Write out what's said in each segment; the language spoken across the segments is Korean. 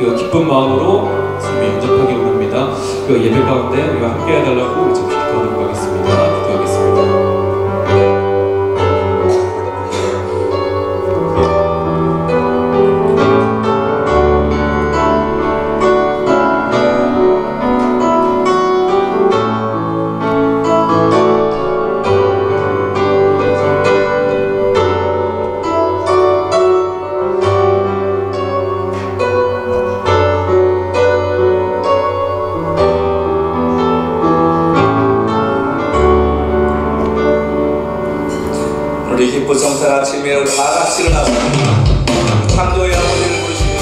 그 기쁜 마음으로 주님을 영접하기 원합니다. 그 예배 가운데 우리가 함께 해달라고 이제 기도하도록 하겠습니다. 기도하겠습니다. 우리 기쁜 성탄 아침에 다 같이 일어나서 창조의 아버지를 부르시며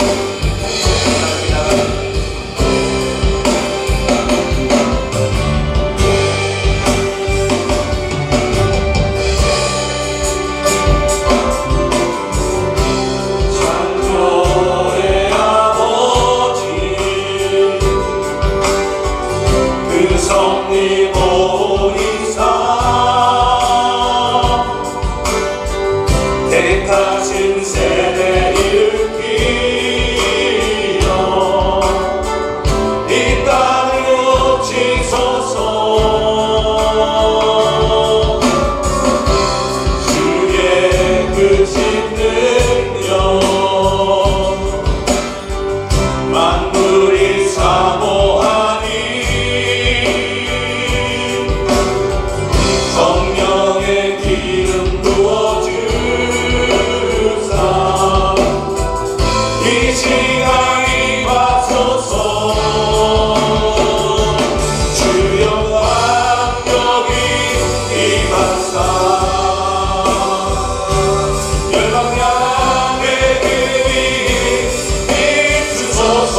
창조의 아버지 그 성리 택하신 세대 일으키며 이 땅을 고치소서. 주의 크신 능력 만물이 사모하니 성령의 기름 부어주 이 시간 임하소서. 주여 완벽히 임하사 열방 향해 그리 비추소서.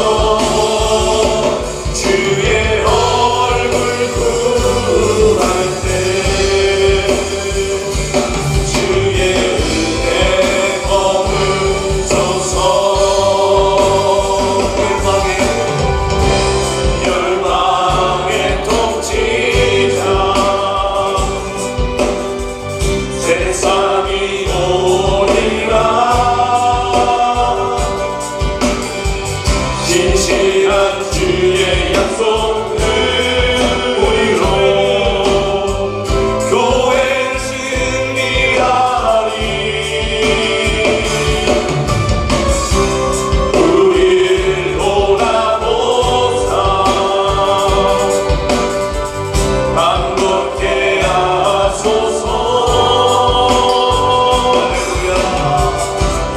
주의 얼굴 구할 때 주의 은혜 머무소서. 세상이 오리라 진실한 주의 약속을 우리로 교회는 승리하리. 우릴 돌아보사 반복해 하소서.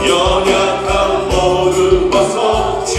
연약한 모든 벗어치고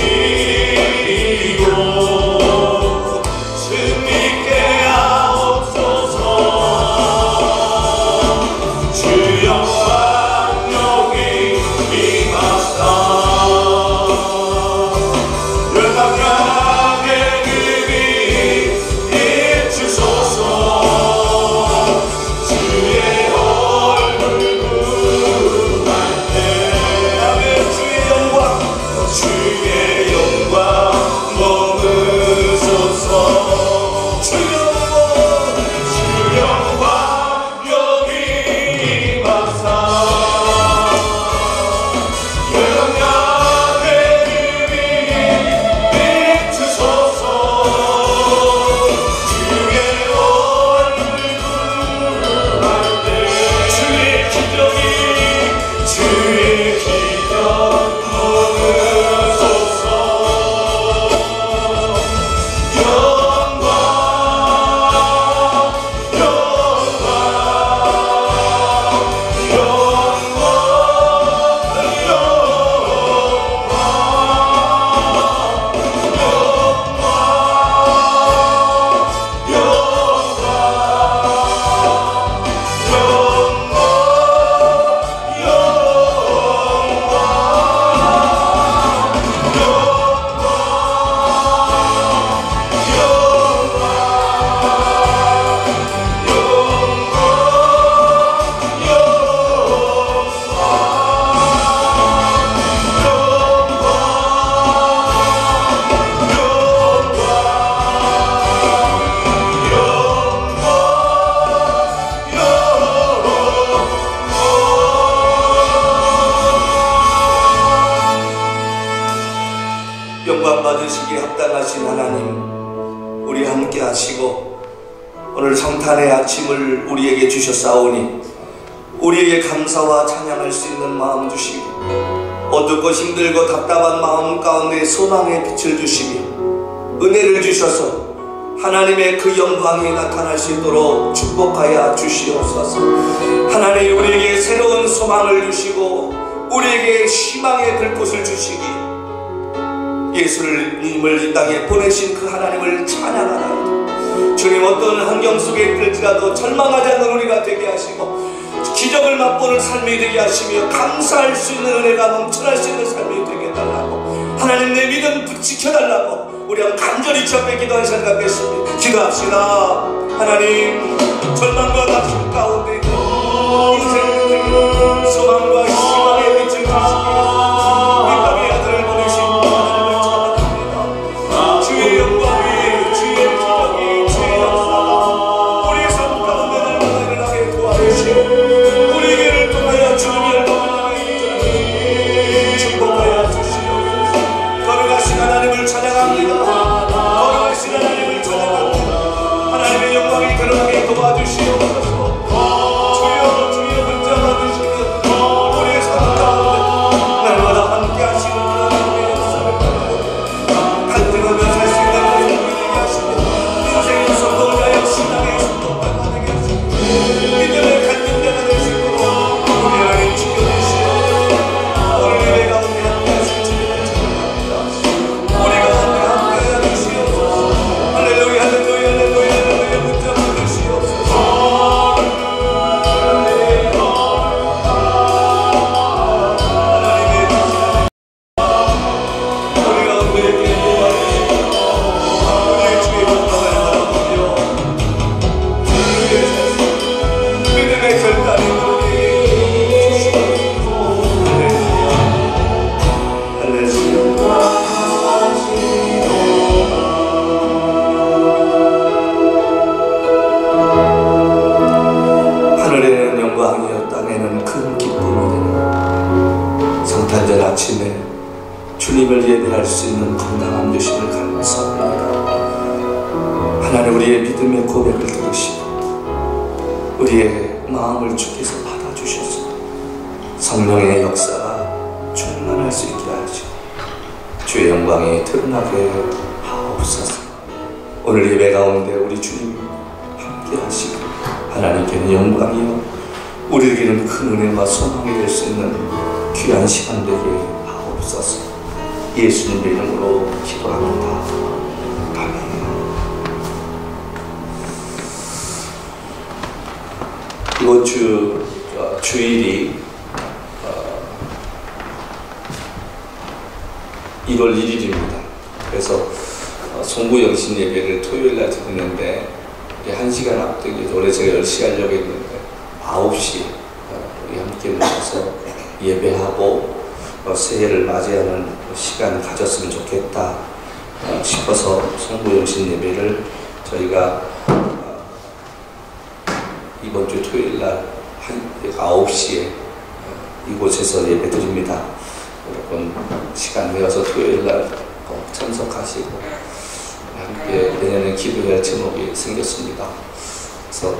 영광 받으시기에 합당하신 하나님, 우리 함께 하시고 오늘 성탄의 아침을 우리에게 주셨사오니 우리에게 감사와 찬양할 수 있는 마음 주시고 어둡고 힘들고 답답한 마음 가운데 소망의 빛을 주시며 은혜를 주셔서 하나님의 그 영광이 나타날 수 있도록 축복하여 주시옵소서. 하나님, 우리에게 새로운 소망을 주시고 우리에게 희망의 불꽃을 주시기 예수님을 이 땅에 보내신 그 하나님을 찬양하나이다. 주님, 어떤 환경 속에 있을지라도 절망하지 않는 우리가 되게 하시고 기적을 맛보는 삶이 되게 하시며 감사할 수 있는 은혜가 넘쳐날 수 있는 삶이 되게 해달라고, 하나님 내 믿음 지켜달라고 우리 한번 간절히 주 앞에 기도한 시간 갖겠습니다. 기도합시다. 하나님, 절망과 낙심 가운데 인생의 소망과 희망의 빛을 주시기 이 땅에 아들을 보내신 하나님을 찬양합니다. 주의 영광이, 주의 기적이, 주의 역사가 우리의 삶 가운데 날마다 일어나게 도와주시고 우리에게를 통하여 주님의 영광을 축복하여 주시옵소서. 거룩하신 하나님을 찬양합니다. 거룩하신 하나님을 찬양합니다. 하나님의 영광이 드러나게 도와주시옵소서. 아침에 주님을 예배할 수 있는 건강함 주심을 감사합니다. 하나님, 우리의 믿음의 고백을 들으시고 우리의 마음을 주께서 받아주셔서 성령의 역사가 충만할 수 있게 하시고 주의 영광이 드러나게 하옵소서. 오늘 예배 가운데 우리 주님 함께 하시고 하나님께는 영광이요 우리에게는 큰 은혜와 소망이 될 수 있는 귀한 시간 되게 하옵소서. 예수님의 이름으로 기도합니다. 아멘. 이번 주일이 1월 1일입니다. 그래서 송구영신 예배를 토요일날 드리는데 1시간 앞두기 원래 제가 10시 하려고 했는데 9시 우리 함께 모셔서 예배하고 새해를 맞이하는 시간을 가졌으면 좋겠다 싶어서 송구영신 예배를 저희가 이번 주 토요일날 9시에 이곳에서 예배드립니다. 여러분 시간 내어서 토요일날 꼭 참석하시고 함께 내년에 기도할 제목이 생겼습니다. 그래서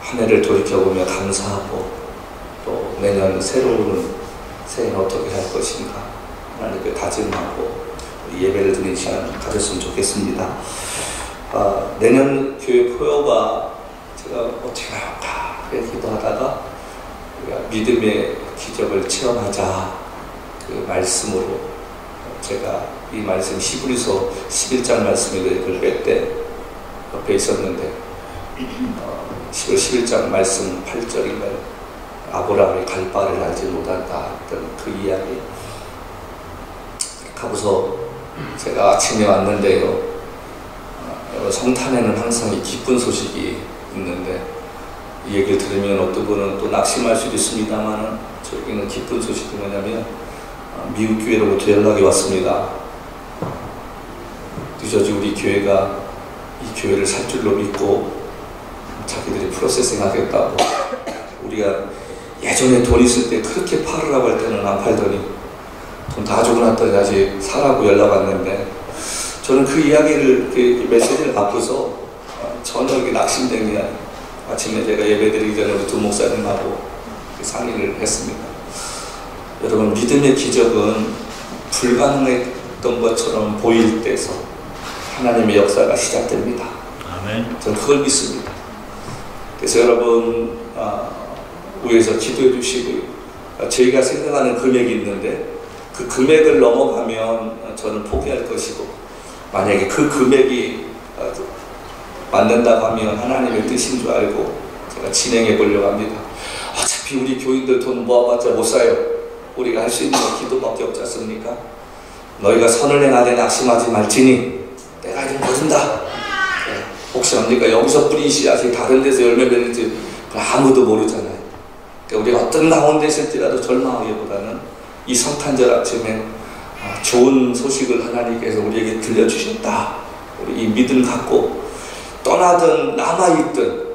한 해를 돌이켜보며 감사하고 또 내년 새로운 새해는 어떻게 할 것인가 하나님께 다짐하고 예배를 드리는 시간 가졌으면 좋겠습니다. 내년 교회 포효가 제가 어떻게 할까 기도하다가 우리가 믿음의 기적을 체험하자 그 말씀으로 제가 이 말씀 히브리서 11장 말씀을 읽을 때 옆에 있었는데 11장 말씀 8절인가요? 아브라함이 갈 바를 알지 못한다 했던 그 이야기 하고서 제가 아침에 왔는데요, 성탄에는 항상 이 기쁜 소식이 있는데 이 얘기를 들으면 어떤 분은 또 낙심할 수도 있습니다만 저기는 기쁜 소식이 뭐냐면 미국 교회로부터 연락이 왔습니다. 늦어지 우리 교회가 이 교회를 살 줄로 믿고 자기들이 프로세싱 하겠다고, 우리가 예전에 돈 있을 때 그렇게 팔으라고 할 때는 안 팔더니 돈 다 주고 났더니 다시 사라고 연락 왔는데, 저는 그 이야기를, 그 메시지를 받고서 저녁에 낙심된 아침에 제가 예배드리기 전에 우리 두 목사님하고 상의를 했습니다. 여러분, 믿음의 기적은 불가능했던 것처럼 보일 때에서 하나님의 역사가 시작됩니다. 아멘. 저는 그걸 믿습니다. 그래서 여러분, 위에서 기도해 주시고요. 저희가 생각하는 금액이 있는데 그 금액을 넘어가면 저는 포기할 것이고, 만약에 그 금액이 맞는다고 하면 하나님의 뜻인 줄 알고 제가 진행해 보려고 합니다. 어차피 우리 교인들 돈 모아봤자 못 사요. 우리가 할 수 있는 건 기도밖에 없지 않습니까? 너희가 선을 행하되 낙심하지 말지니 내가 이름 거둔다. 혹시 합니까? 여기서 뿌린 씨앗이 다른 데서 열매 맺을지 아무도 모르잖아요. 그러니까 우리가 어떤 가운데 있을지라도 절망하기보다는 이 성탄절 아침에 좋은 소식을 하나님께서 우리에게 들려주셨다. 우리 이 믿음 갖고 떠나든 남아있든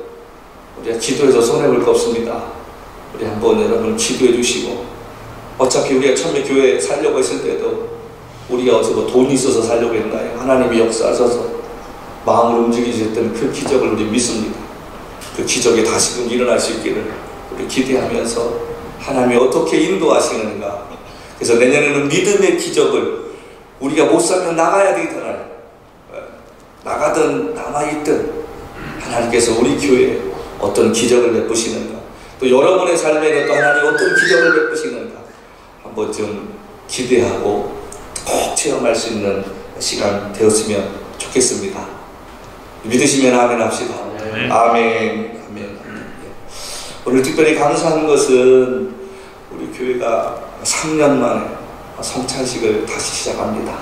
우리가 기도해서 손해볼 거 없습니다. 우리 한번 여러분 기도해 주시고, 어차피 우리가 처음에 교회 살려고 했을 때도 우리가 어디서 뭐 돈이 있어서 살려고 했나요? 하나님이 역사하셔서 마음을 움직이셨던 그 기적을 우리 믿습니다. 그 기적이 다시금 일어날 수 있기를 우리 기대하면서 하나님이 어떻게 인도하시는가. 그래서 내년에는 믿음의 기적을 우리가 못 살면 나가야 되잖아요. 나가든 남아있든 하나님께서 우리 교회에 어떤 기적을 베푸시는가, 또 여러분의 삶에는 또 하나님 어떤 기적을 베푸시는가 한번 좀 기대하고 꼭 체험할 수 있는 시간 되었으면 좋겠습니다. 믿으시면 아멘 합시다. 네. 아멘, 아멘. 오늘 특별히 감사한 것은 우리 교회가 3년 만에 성찬식을 다시 시작합니다.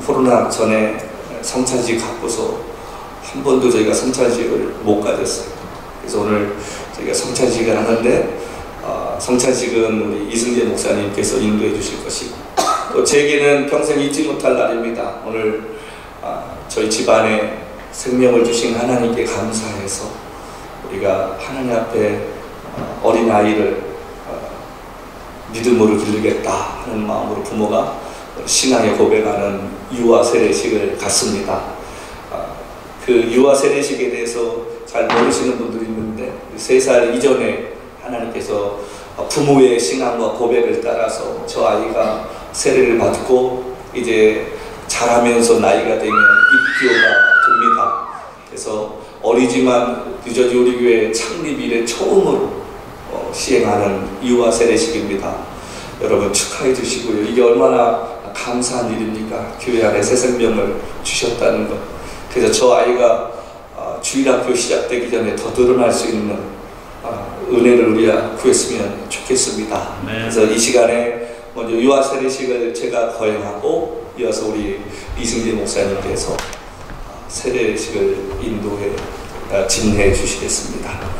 코로나 전에 성찬식 갖고서 한 번도 저희가 성찬식을 못 가졌어요. 그래서 오늘 저희가 성찬식을 하는데, 성찬식은 우리 이승재 목사님께서 인도해 주실 것이고, 또 제게는 평생 잊지 못할 날입니다. 오늘 저희 집안에 생명을 주신 하나님께 감사해서 우리가 하나님 앞에 어린아이를 믿음으로 기르겠다 하는 마음으로 부모가 신앙에 고백하는 유아 세례식을 갖습니다. 그 유아 세례식에 대해서 잘 모르시는 분들이 있는데, 3살 이전에 하나님께서 부모의 신앙과 고백을 따라서 저 아이가 세례를 받고 이제 자라면서 나이가 되면 입교가 됩니다. 그래서 어리지만 뉴저지 우리 교회 창립 이래 처음으로 시행하는 유아 세례식입니다. 여러분 축하해 주시고요. 이게 얼마나 감사한 일입니까? 교회 안에 새 생명을 주셨다는 것. 그래서 저 아이가 주일학교 시작되기 전에 더 늘어날 수 있는 은혜를 우리가 구했으면 좋겠습니다. 네. 그래서 이 시간에 먼저 유아 세례식을 제가 거행하고, 이어서 우리 이승재 목사님께서 세례식을 인도해 진행해 주시겠습니다.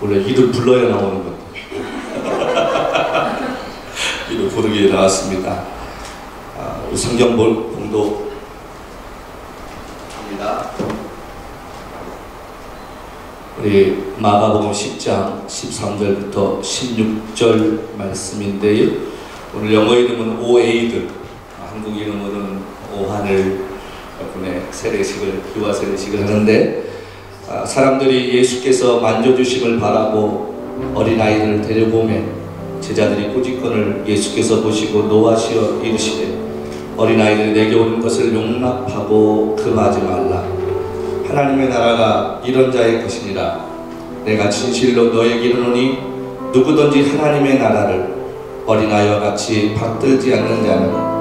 원래 이를 불러야 나오는 건데 이를 부르게 나왔습니다. 우리 성경 봉독합니다. 우리 마가복음 10장 13절부터 16절 말씀인데요. 오늘 영어 이름은 오에이드, 한국 이름으로는 오하늘 분의 세례식을 유아 세례식을 하는데 사람들이 예수께서 만져주심을 바라고 어린아이를 데려오매 제자들이 꾸짖건을 예수께서 보시고 노하시어 이르시되 어린아이들이 내게 오는 것을 용납하고 금하지 말라. 하나님의 나라가 이런 자의 것이니라. 내가 진실로 너에게 이르노니 누구든지 하나님의 나라를 어린아이와 같이 받들지 않는 자는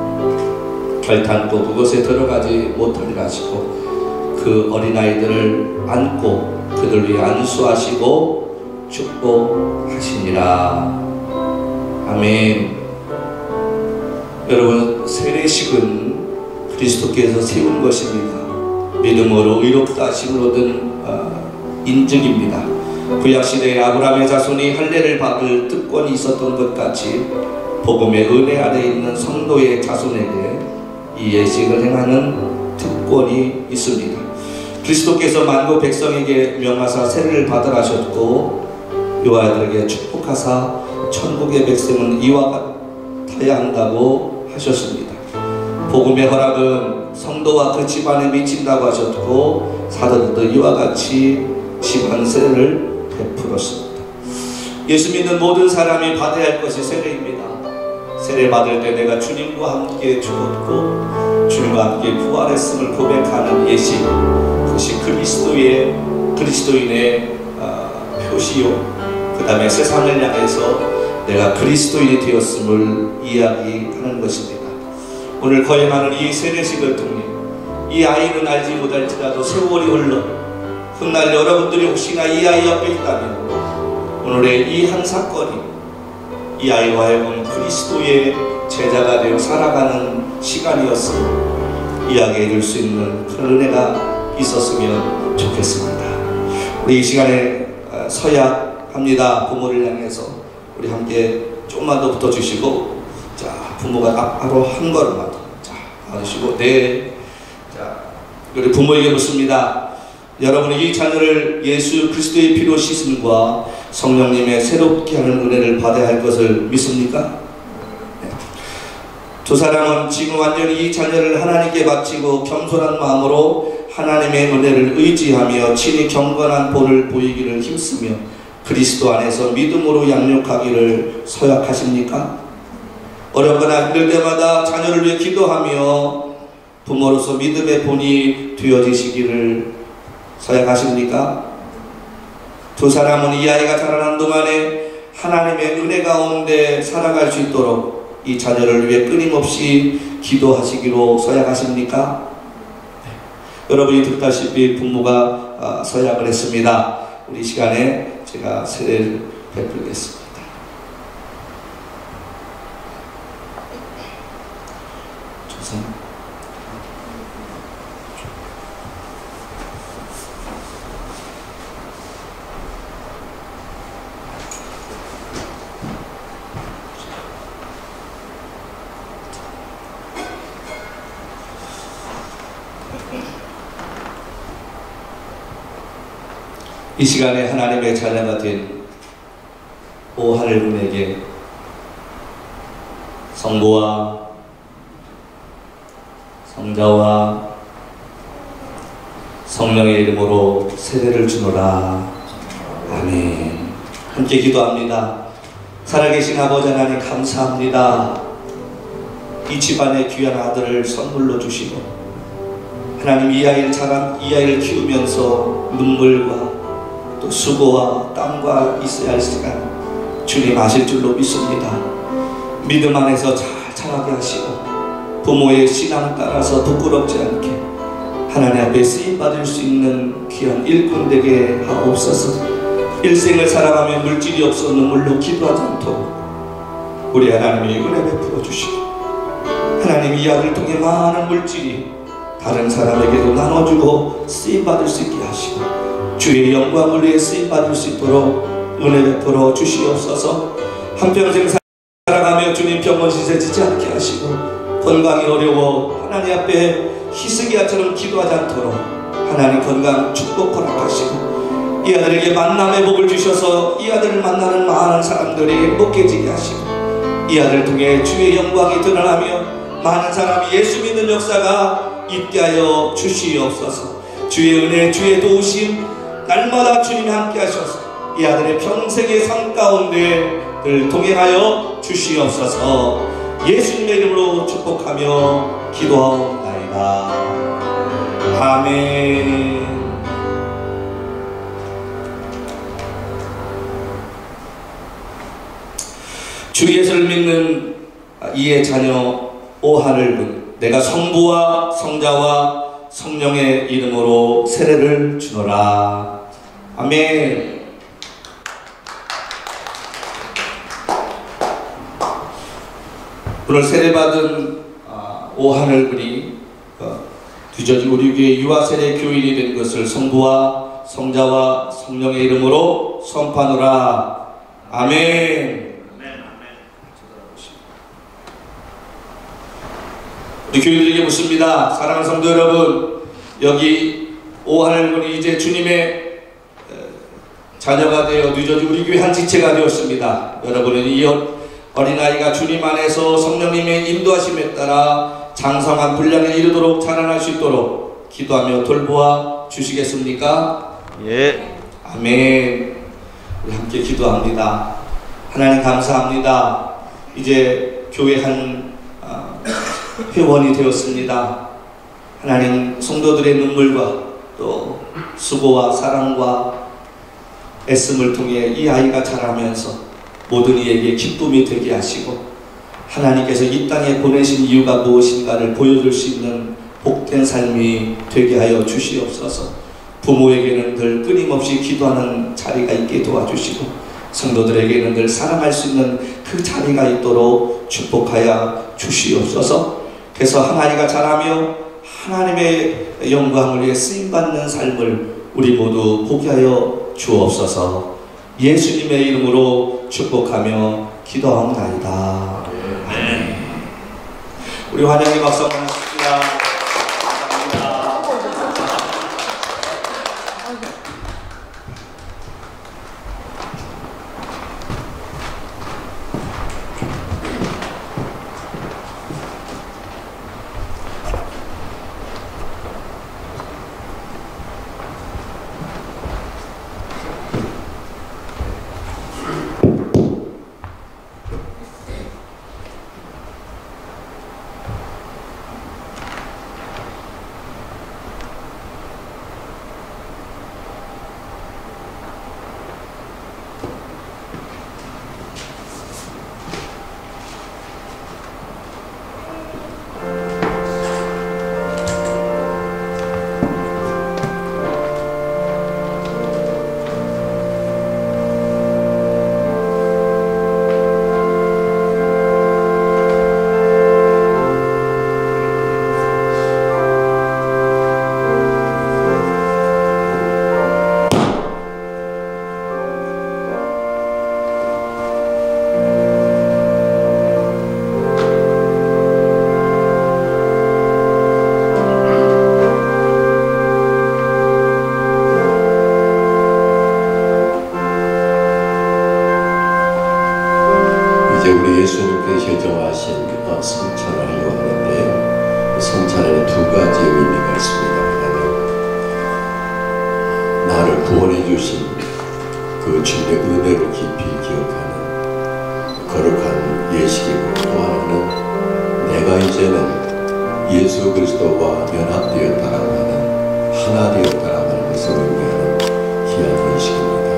결탄코 그곳에 들어가지 못하리라 하시고 그 어린아이들을 안고 그들 위해 안수하시고 축복하시니라. 아멘. 여러분, 세례식은 그리스도께서 세운 것입니다. 믿음으로 의롭다 하심을 얻은 인증입니다. 구약시대에 아브라함의 자손이 할례를 받을 특권이 있었던 것 같이 복음의 은혜 아래 있는 성도의 자손에게 이 예식을 행하는 특권이 있습니다. 그리스도께서 만국 백성에게 명하사 세례를 받으라 하셨고 요아들에게 축복하사 천국의 백성은 이와 같아야 한다고 하셨습니다. 복음의 허락은 성도와 그 집안에 미친다고 하셨고 사도들도 이와 같이 집안 세례를 베풀었습니다. 예수 믿는 모든 사람이 받아야 할 것이 세례입니다. 세례 받을 때 내가 주님과 함께 죽었고 주님과 함께 부활했음을 고백하는 예식, 그것이 그리스도인의 표시요, 그 다음에 세상을 향해서 내가 그리스도인이 되었음을 이야기하는 것입니다. 오늘 거행하는 이 세례식을 통해 이 아이는 알지 못할지라도 세월이 흘러 훗날 여러분들이 혹시나 이 아이 옆에 있다면 오늘의 이 한 사건이 이 아이와 하여금 그리스도의 제자가 되어 살아가는 시간이었음을 이야기해 줄 수 있는 그런 은혜가 있었으면 좋겠습니다. 우리 이 시간에 서약합니다. 부모를 향해서 우리 함께 조금만 더 붙어주시고, 자, 부모가 바로 한 걸음만 더, 자, 와주시고, 네. 자, 우리 부모에게 묻습니다. 여러분이 이 자녀를 예수 그리스도의 피로 씻음과 성령님의 새롭게 하는 은혜를 받아야 할 것을 믿습니까? 네. 두 사람은 지금 완전히 이 자녀를 하나님께 바치고 겸손한 마음으로 하나님의 은혜를 의지하며 친히 경건한 본을 보이기를 힘쓰며 그리스도 안에서 믿음으로 양육하기를 서약하십니까? 어렵거나 힘들 때마다 자녀를 위해 기도하며 부모로서 믿음의 본이 되어지시기를 서약하십니까? 두 사람은 이 아이가 자라는 동안에 하나님의 은혜 가운데 살아갈 수 있도록 이 자녀를 위해 끊임없이 기도하시기로 서약하십니까? 네. 여러분이 듣다시피 부모가 서약을 했습니다. 우리 시간에 제가 세례를 베풀겠습니다. 조선. 이 시간에 하나님의 자녀가 된 오하늘 군에게 성부와 성자와 성령의 이름으로 세례를 주노라. 아멘. 함께 기도합니다. 살아계신 아버지 하나님 감사합니다. 이 집안의 귀한 아들을 선물로 주시고 하나님 이 아이를 키우면서 눈물과 또 수고와 땀과 있어야 할 시간 주님 아실 줄로 믿습니다. 믿음 안에서 잘 자라게 하시고 부모의 신앙 따라서 부끄럽지 않게 하나님 앞에 쓰임받을 수 있는 귀한 일꾼 되게 하옵소서. 일생을 살아가며 물질이 없어 눈물로 기도하지 않도록 우리 하나님이 은혜 베풀어 주시고 하나님 이 아들을 통해 많은 물질이 다른 사람에게도 나눠주고 쓰임받을 수 있게 하시고 주의 영광을 위해 쓰임받을 수 있도록 은혜 베풀어 주시옵소서. 한평생 살아가며 주님 병원시세 지지 않게 하시고 건강이 어려워 하나님 앞에 히스기야처럼 기도하지 않도록 하나님 건강 축복 허락하시고 이 아들에게 만남의 복을 주셔서 이 아들을 만나는 많은 사람들이 행복해지게 하시고 이 아들을 통해 주의 영광이 드러나며 많은 사람이 예수 믿는 역사가 있게 하여 주시옵소서. 주의 은혜, 주의 도우심 날마다 주님이 함께 하셔서 이 아들의 평생의 삶 가운데 늘 동행하여 주시옵소서. 예수님의 이름으로 축복하며 기도하옵나이다. 아멘. 주 예수를 믿는 이의 자녀 오하늘군, 내가 성부와 성자와 성령의 이름으로 세례를 주노라. 아멘. 오늘 세례받은 오하늘군이 뒤져지 우리 교회 유아세례 교인이 된 것을 성부와 성자와 성령의 이름으로 선포하노라. 아멘. 우리 교인들에게 묻습니다. 사랑하는 성도 여러분, 여기 오하늘군이 이제 주님의 자녀가 되어 늦어지 우리 교회 한 지체가 되었습니다. 여러분은 이 어린아이가 주님 안에서 성령님의 인도하심에 따라 장성한 분량에 이르도록 자라날 수 있도록 기도하며 돌보아 주시겠습니까? 예. 아멘. 우리 함께 기도합니다. 하나님 감사합니다. 이제 교회 한 회원이 되었습니다. 하나님, 성도들의 눈물과 또 수고와 사랑과 애씀을 통해 이 아이가 자라면서 모든 이에게 기쁨이 되게 하시고 하나님께서 이 땅에 보내신 이유가 무엇인가를 보여줄 수 있는 복된 삶이 되게 하여 주시옵소서. 부모에게는 늘 끊임없이 기도하는 자리가 있게 도와주시고 성도들에게는 늘 사랑할 수 있는 그 자리가 있도록 축복하여 주시옵소서. 그래서 한 아이가 자라며 하나님의 영광을 위해 쓰임받는 삶을 우리 모두 보게 하여 주옵소서. 예수님의 이름으로 축복하며 기도하옵나이다. 아멘. 우리 환영의 박수 한번 하십시다. 감사합니다. 예수님께서 정하신 성찬을 하려고 하는데요. 성찬에는 두 가지 의미가 있습니다. 하나는 나를 구원해 주신 그 주님의 은혜로 깊이 기억하는 거룩한 예식이고, 또 하나는 내가 이제는 예수 그리스도와 연합되었다라고 하는, 하나 되었다라고 하는 것을 의미하는 귀한 예식입니다.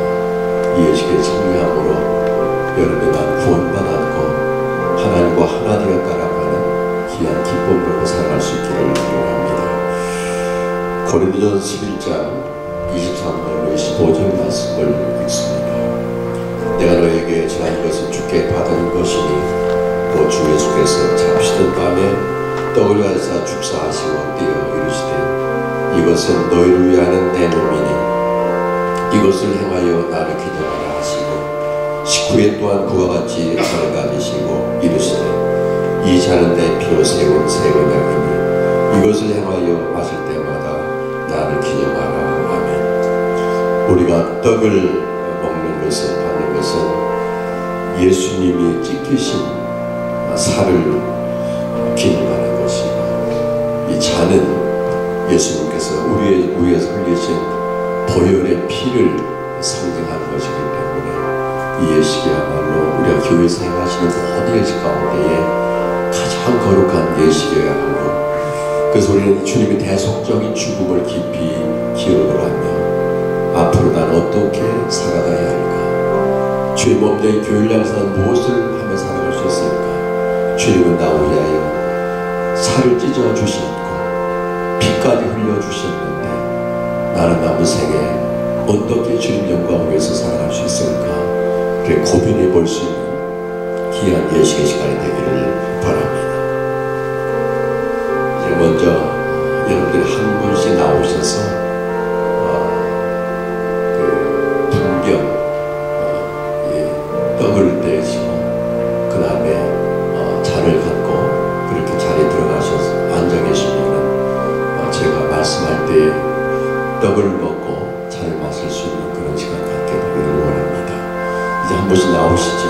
이 예식에 참여함으로 여러분이 난 구원받았고 하나님과 하나 되었다라고 하는 귀한 기쁨으로 살아갈 수 있기를 기원합니다. 고린도전서 11장 23절 25절 말씀을 읽습니다. 내가 너에게 전한 것은 주께 받은 것이니 또 주 예수께서 잡히던 밤에 떡을 가져사 축사하시고 떼어 이르시되 이것은 너희를 위하는 내 몸이니 이것을 행하여 나를 기념하라 하시고, 식후에 또한 그와 같이 잔을 가지시고 이르시되 이 잔은 내 피로 세운 새 언약이니 이것을 행하여 마실 때마다 나를 기념하라. 아멘. 우리가 떡을 먹는 것은, 받는 것은 예수님이 찢기신 살을 기념하는 것이고, 이 잔은 예수님께서 우리의 위해서 흘리신 보혈의 피를 상징하는 것이기 때문에 이 예식이야말로 우리가 교회에서 행하시는 모든 예식 가운데에 가장 거룩한 예식이어야 하고, 그래서 우리는 주님의 대속적인 죽음을 깊이 기억을 하며 앞으로 난 어떻게 살아가야 할까, 주의 몸된 교회를 향해서 무엇을 하며 살아갈 수 있을까. 주님은 나 위하여 살을 찢어 주셨고 피까지 흘려 주셨는데 나는 남은 생에 어떻게 주님 영광을 위해서 살아갈 수 있을까, 그렇게 고민해 볼 수 있는 귀한 예식의 시간이 되기를 바랍니다. 이제 먼저 여러분들이 한 분씩 나오셔서 그 분경 떡을 떼시고 그 다음에 잔을 갖고 그렇게 자리에 들어가셔서 앉아 계시면 제가 말씀할 때 떡을 먹고 잔을 마실 수 있는 그런 시간 갖게 되기를 원합니다. 이제 한 분씩 나오시죠.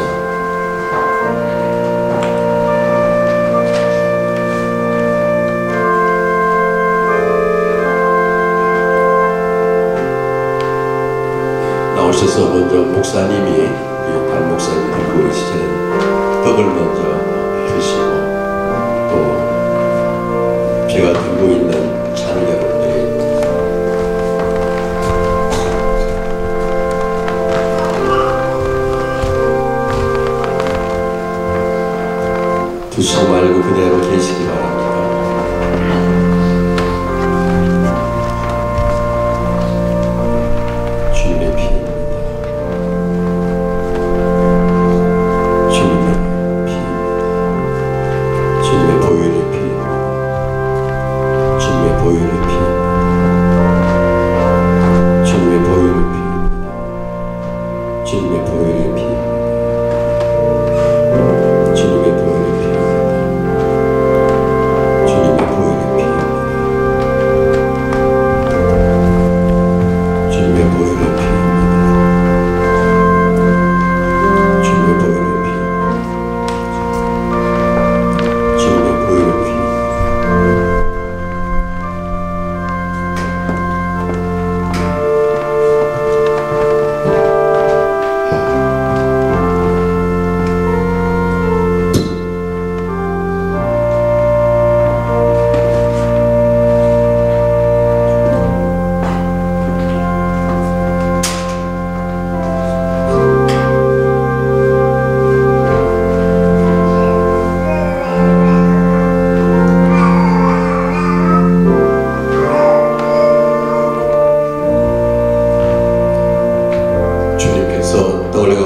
나오셔서 먼저 목사님이, 단 목사님이 들고 계시는 떡을 먼저 드시고, 또 제가 들고 있는 잔을 여러분들이 드시지 말고 그대로 계시기 바랍니다. 주님의 피,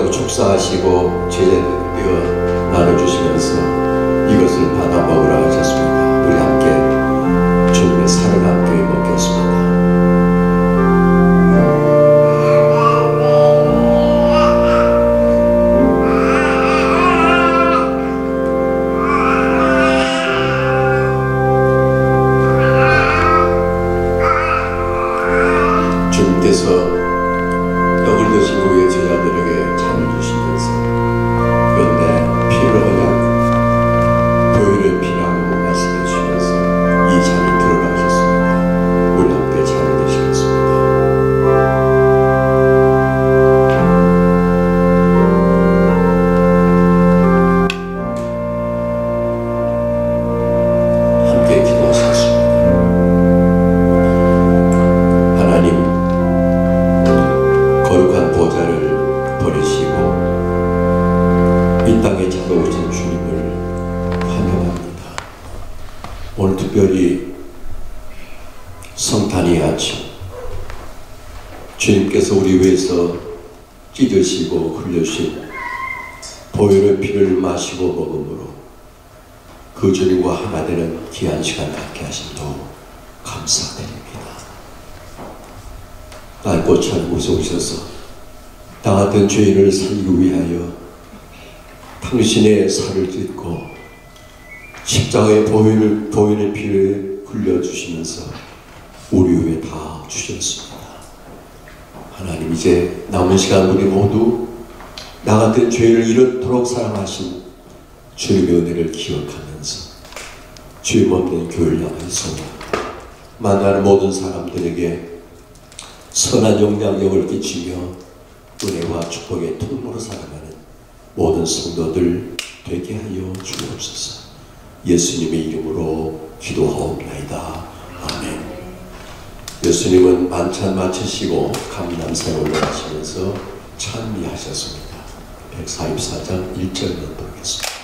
축사하시고 제자들에게 나눠주시면서 이것을 받아 먹으라 하셨습니다. 우리 함께 주님의 살을 함께 먹겠습니다. 주님께서 떡을 드신 후에 제자들에게 잔을 주시면서 이건 내 피를 허약 보혈의 피라고 말씀해 주시면서 이 잔을 들어가셨습니다. 우리 함께 잔을 드시겠습니다. 함께 기도하시겠습니다. 하나님, 거룩한 보좌를 버리시고 이 땅에 찾아오신 주님을 환영합니다. 오늘 특별히 성탄의 아침, 주님께서 우리 위해서 찢으시고 흘려주신 보혈의 피를 마시고 먹음으로 그 주님과 하나 되는 귀한 시간 갖게 하심도 감사드립니다. 날꽃처럼 웃으셔서 나 같은 죄인을 살리기 위하여 당신의 살을 찢고 십자가의 보혈의 피를 흘려주시면서 우리 위에 다 주셨습니다. 하나님, 이제 남은 시간 우리 모두 나 같은 죄인을 이렇도록 사랑하신 주님의 은혜를 기억하면서 주의 몸된 교회를 향해서 만나는 모든 사람들에게 선한 영향력을 끼치며 은혜와 축복의 통로로 살아가는 모든 성도들 되게 하여 주옵소서. 예수님의 이름으로 기도하옵나이다. 아멘. 예수님은 만찬 마치시고 감람산에 올라가시면서 찬미하셨습니다. 144장 1절만 보겠습니다.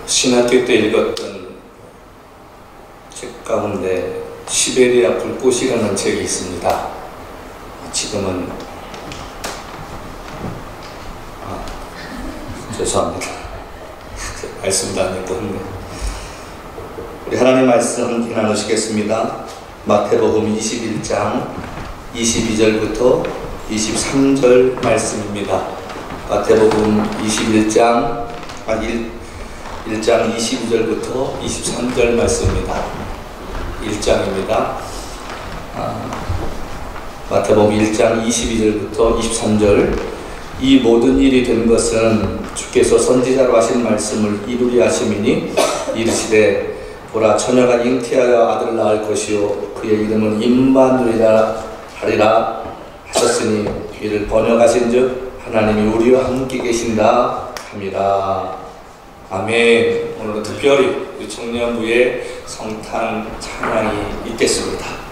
신학교 때 읽었던 책 가운데 시베리아 불꽃이라는 책이 있습니다. 지금은 죄송합니다. 말씀도 안 했고 했네. 우리 하나님 말씀 함께 나누시겠습니다. 마태복음 21장 22절부터 23절 말씀입니다. 마태복음 21장 1장 22절부터 23절 말씀입니다. 1장입니다. 마태복음 1장 22절부터 23절. 이 모든 일이 된 것은 주께서 선지자로 하신 말씀을 이루리 하심이니 이르시되 보라 처녀가 잉태하여 아들을 낳을 것이요 그의 이름은 임마누엘이라 하리라 하셨으니 이를 번역하신즉 하나님이 우리와 함께 계신다 함이라. 아멘. 오늘은 특별히 우리 청년부의 성탄 찬양이 있겠습니다.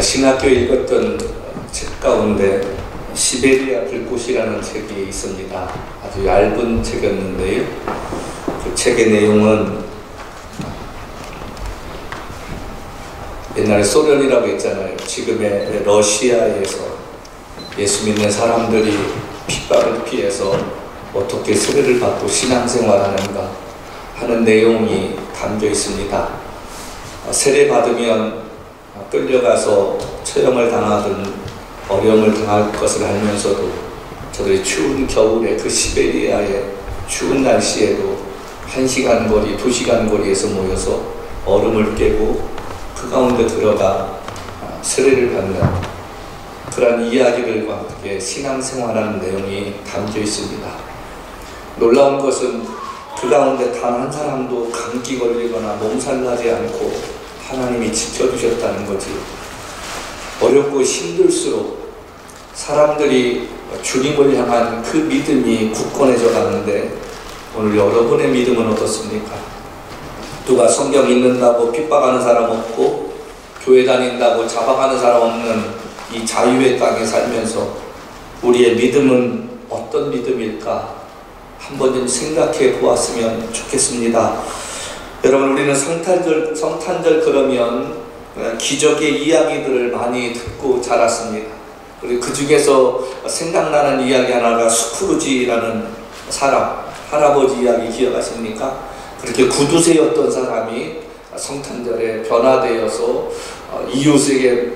신학교에 읽었던 책 가운데 시베리아 불꽃이라는 책이 있습니다. 아주 얇은 책이었는데요. 그 책의 내용은 옛날에 소련이라고 했잖아요. 지금의 러시아에서 예수 믿는 사람들이 핍박을 피해서 어떻게 세례를 받고 신앙생활하는가 하는 내용이 담겨 있습니다. 세례 받으면 끌려가서 처형을 당하든 어려움을 당할 것을 알면서도 저들이 추운 겨울에 그 시베리아의 추운 날씨에도 1시간 거리, 2시간 거리에서 모여서 얼음을 깨고 그 가운데 들어가 세례를 받는 그런 이야기들과 함께 신앙생활하는 내용이 담겨 있습니다. 놀라운 것은 그 가운데 단 한 사람도 감기 걸리거나 몸살나지 않고 하나님이 지켜주셨다는 거지. 어렵고 힘들수록 사람들이 주님을 향한 그 믿음이 굳건해져 가는데 오늘 여러분의 믿음은 어떻습니까? 누가 성경 읽는다고 핍박하는 사람 없고 교회 다닌다고 잡아가는 사람 없는 이 자유의 땅에 살면서 우리의 믿음은 어떤 믿음일까? 한 번 좀 생각해 보았으면 좋겠습니다. 여러분, 우리는 성탄절 그러면 기적의 이야기들을 많이 듣고 자랐습니다. 그리고 그 중에서 생각나는 이야기 하나가 스크루지라는 사람, 할아버지 이야기 기억하십니까? 그렇게 구두쇠였던 사람이 성탄절에 변화되어서 이웃에게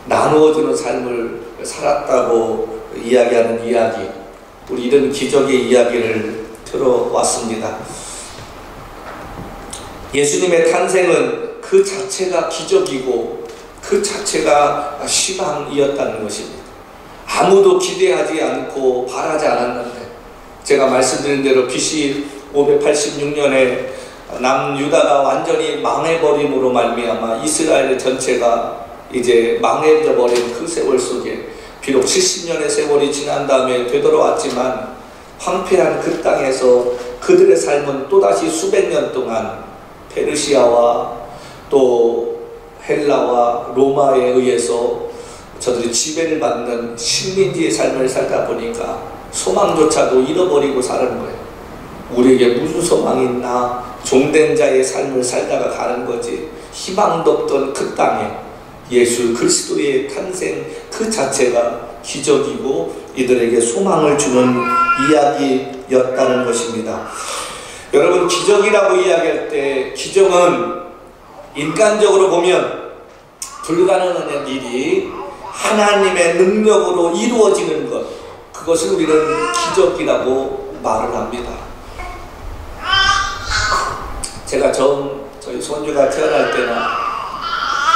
나누어주는 삶을 살았다고 이야기하는 이야기, 우리 이런 기적의 이야기를 들어왔습니다. 예수님의 탄생은 그 자체가 기적이고 그 자체가 희망이었다는 것입니다. 아무도 기대하지 않고 바라지 않았는데, 제가 말씀드린 대로 BC 586년에 남유다가 완전히 망해버림으로 말미암아 이스라엘 전체가 이제 망해져버린 그 세월 속에 비록 70년의 세월이 지난 다음에 되돌아왔지만 황폐한 그 땅에서 그들의 삶은 또다시 수백 년 동안 페르시아와 또 헬라와 로마에 의해서 저들이 지배를 받는 식민지의 삶을 살다 보니까 소망조차도 잃어버리고 사는 거예요. 우리에게 무슨 소망이 있나? 종된 자의 삶을 살다가 가는 거지. 희망도 없던 그 땅에 예수 그리스도의 탄생 그 자체가 기적이고 이들에게 소망을 주는 이야기였다는 것입니다. 여러분, 기적이라고 이야기할 때 기적은 인간적으로 보면 불가능한 일이 하나님의 능력으로 이루어지는 것, 그것을 우리는 기적이라고 말을 합니다. 제가 저희 손주가 태어날 때나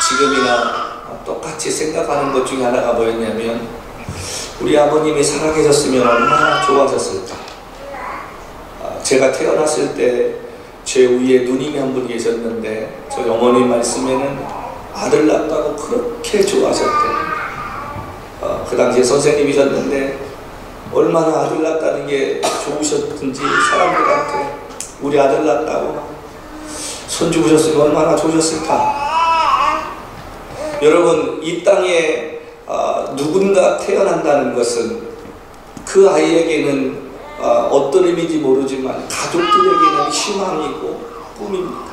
지금이나 똑같이 생각하는 것 중에 하나가 뭐였냐면, 우리 아버님이 살아계셨으면 얼마나 좋아졌을까. 제가 태어났을 때 제 위에 누님이 한 분 계셨는데 저희 어머니 말씀에는 아들 낳았다고 그렇게 좋아하셨대요. 그 당시에 선생님이셨는데 얼마나 아들 낳았다는 게 좋으셨든지 사람들한테 우리 아들 낳았다고 손주 보셨으면 얼마나 좋으셨을까. 여러분, 이 땅에 누군가 태어난다는 것은 그 아이에게는 어떤 의미인지 모르지만 가족들에게는 희망이고 꿈입니다.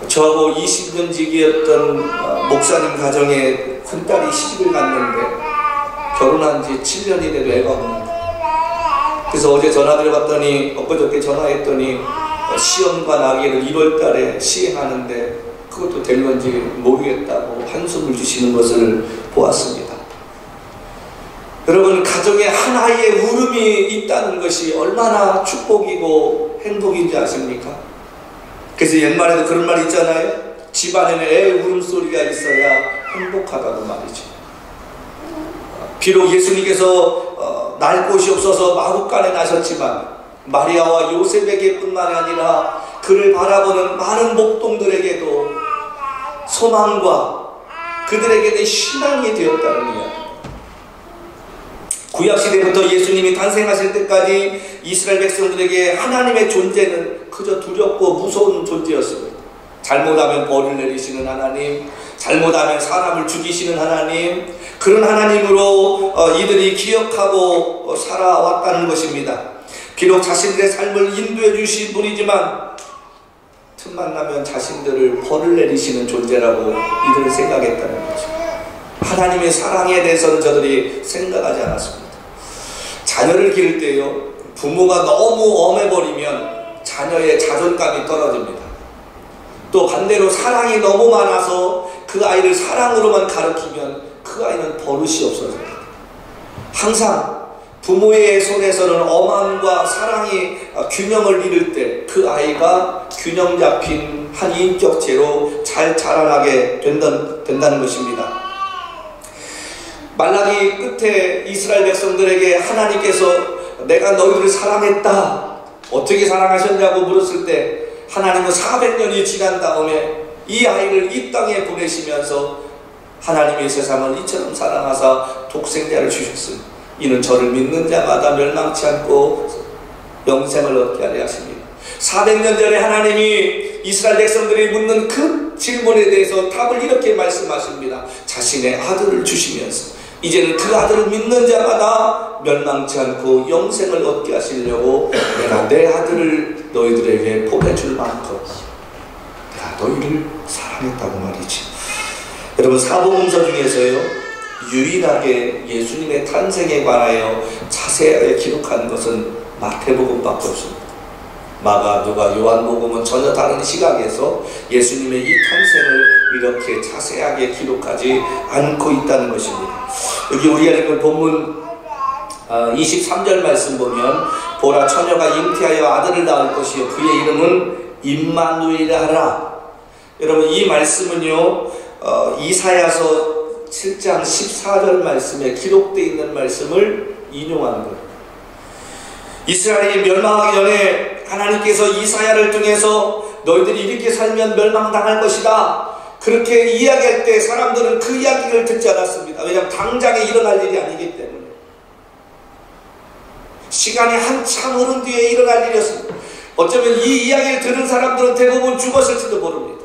저하고 20년 지기였던 목사님 가정에 큰딸이 시집을 갔는데 결혼한 지 7년이 돼도 애가 없는데, 그래서 어제 전화드려봤더니 엊그저께 전화했더니 시험관 아기를 1월 달에 시행하는데 그것도 될 건지 모르겠다고 한숨을 주시는 것을 보았습니다. 여러분, 가정에 한 아이의 울음이 있다는 것이 얼마나 축복이고 행복인지 아십니까? 그래서 옛말에도 그런 말이 있잖아요. 집안에는 애 울음소리가 있어야 행복하다고 말이죠. 비록 예수님께서 날 곳이 없어서 마국간에 나셨지만 마리아와 요셉에게 뿐만 아니라 그를 바라보는 많은 목동들에게도 소망과 그들에게는 희망이 되었다는 이야기. 구약시대부터 예수님이 탄생하실 때까지 이스라엘 백성들에게 하나님의 존재는 그저 두렵고 무서운 존재였습니다. 잘못하면 벌을 내리시는 하나님, 잘못하면 사람을 죽이시는 하나님, 그런 하나님으로 이들이 기억하고 살아왔다는 것입니다. 비록 자신들의 삶을 인도해 주신 분이지만 틈만 나면 자신들을 벌을 내리시는 존재라고 이들은 생각했다는 거죠. 하나님의 사랑에 대해서는 저들이 생각하지 않았습니다. 자녀를 기를 때요, 부모가 너무 엄해버리면 자녀의 자존감이 떨어집니다. 또 반대로 사랑이 너무 많아서 그 아이를 사랑으로만 가르치면 그 아이는 버릇이 없어집니다. 항상 부모의 손에서는 엄함과 사랑이 균형을 이룰 때 그 아이가 균형 잡힌 한 인격체로 잘 자라나게 된다는 것입니다. 말라기 끝에 이스라엘 백성들에게 하나님께서 내가 너희를 사랑했다, 어떻게 사랑하셨냐고 물었을 때 하나님은 400년이 지난 다음에 이 아이를 이 땅에 보내시면서 하나님이 세상을 이처럼 사랑하사 독생자를 주셨으니 이는 저를 믿는 자마다 멸망치 않고 영생을 얻게 하려 하십니다. 400년 전에 하나님이 이스라엘 백성들이 묻는 그 질문에 대해서 답을 이렇게 말씀하십니다. 자신의 아들을 주시면서 이제는 그 아들을 믿는 자마다 멸망치 않고 영생을 얻게 하시려고 내가 내 아들을 너희들에게 보내줄 만큼 내가 너희를 사랑했다고 말이지. 여러분, 사복음서 중에서요, 유일하게 예수님의 탄생에 관하여 자세하게 기록한 것은 마태복음밖에 없습니다. 마가, 누가, 요한복음은 전혀 다른 시각에서 예수님의 이 탄생을 이렇게 자세하게 기록하지 않고 있다는 것입니다. 여기 우리가 읽은 본문 23절 말씀 보면 보라, 처녀가 잉태하여 아들을 낳을 것이요 그의 이름은 임마누엘이라 하라. 여러분, 이 말씀은요, 이사야서 7장 14절 말씀에 기록되어 있는 말씀을 인용하는 거예요. 이스라엘이 멸망하기 전에 하나님께서 이사야를 통해서 너희들이 이렇게 살면 멸망당할 것이다, 그렇게 이야기할 때 사람들은 그 이야기를 듣지 않았습니다. 왜냐하면 당장에 일어날 일이 아니기 때문에. 시간이 한참 흐른 뒤에 일어날 일이었습니다. 어쩌면 이 이야기를 들은 사람들은 대부분 죽었을지도 모릅니다.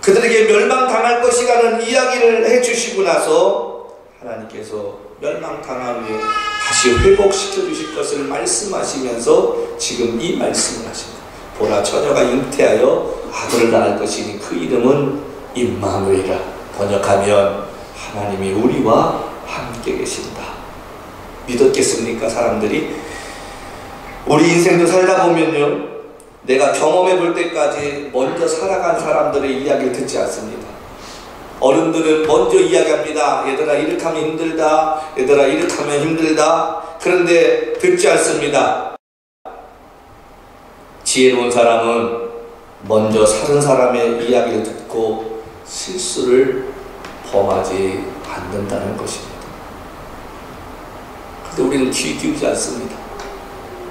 그들에게 멸망당할 것이라는 이야기를 해주시고 나서 하나님께서 멸망당한 후에 다시 회복시켜 주실 것을 말씀하시면서 지금 이 말씀을 하십니다. 보라, 처녀가 잉태하여 아들을 낳을 것이니 그 이름은 임마누엘이라. 번역하면 하나님이 우리와 함께 계신다. 믿었겠습니까, 사람들이? 우리 인생도 살다 보면요, 내가 경험해 볼 때까지 먼저 살아간 사람들의 이야기를 듣지 않습니다. 어른들은 먼저 이야기합니다. 얘들아, 이렇게 하면 힘들다, 얘들아, 이렇게 하면 힘들다. 그런데 듣지 않습니다. 지혜로운 사람은 먼저 사는 사람의 이야기를 듣고 실수를 범하지 않는다는 것입니다. 근데 우리는 귀 기울이지 않습니다.